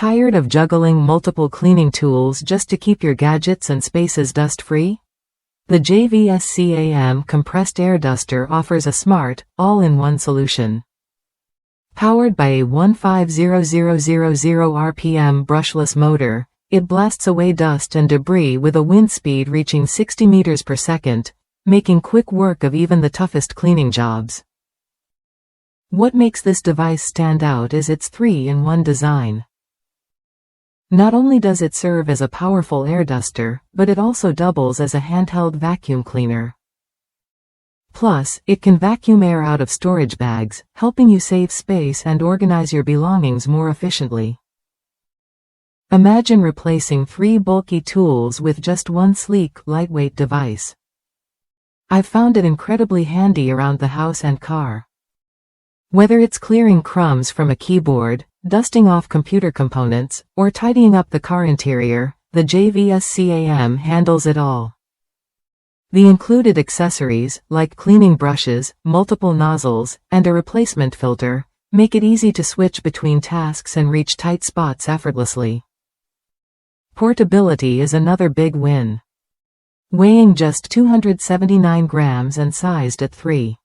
Tired of juggling multiple cleaning tools just to keep your gadgets and spaces dust-free? The JVS-CAM Compressed Air Duster offers a smart, all-in-one solution. Powered by a 150000 RPM brushless motor, it blasts away dust and debris with a wind speed reaching 60 meters per second, making quick work of even the toughest cleaning jobs. What makes this device stand out is its 3-in-1 design. Not only does it serve as a powerful air duster, but it also doubles as a handheld vacuum cleaner. Plus, it can vacuum air out of storage bags, helping you save space and organize your belongings more efficiently. Imagine replacing 3 bulky tools with just one sleek, lightweight device. I've found it incredibly handy around the house and car. Whether it's clearing crumbs from a keyboard, dusting off computer components, or tidying up the car interior, the JVS-CAM handles it all. The included accessories, like cleaning brushes, multiple nozzles, and a replacement filter, make it easy to switch between tasks and reach tight spots effortlessly. Portability is another big win. Weighing just 279 grams and sized at 3.6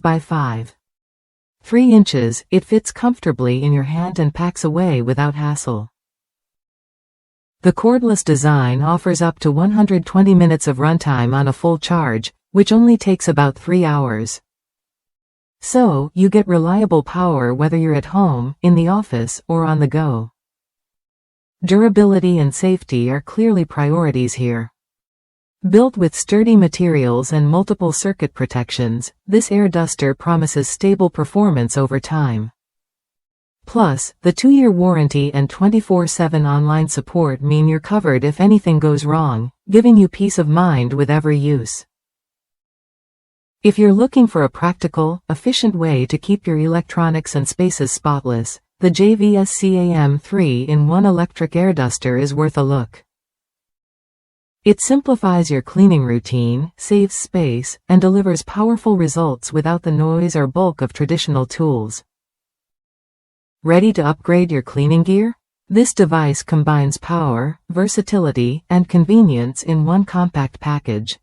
by 5.3 inches, it fits comfortably in your hand and packs away without hassle. The cordless design offers up to 120 minutes of runtime on a full charge, which only takes about 3 hours. So, you get reliable power whether you're at home, in the office, or on the go. Durability and safety are clearly priorities here. Built with sturdy materials and multiple circuit protections, this air duster promises stable performance over time. Plus, the 2-year warranty and 24/7 online support mean you're covered if anything goes wrong, giving you peace of mind with every use. If you're looking for a practical, efficient way to keep your electronics and spaces spotless, the JVS-CAM 3-in-1 electric air duster is worth a look. It simplifies your cleaning routine, saves space, and delivers powerful results without the noise or bulk of traditional tools. Ready to upgrade your cleaning gear? This device combines power, versatility, and convenience in one compact package.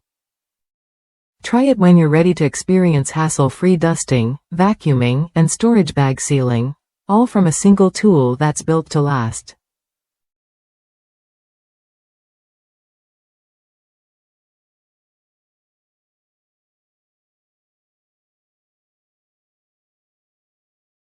Try it when you're ready to experience hassle-free dusting, vacuuming, and storage bag sealing, all from a single tool that's built to last.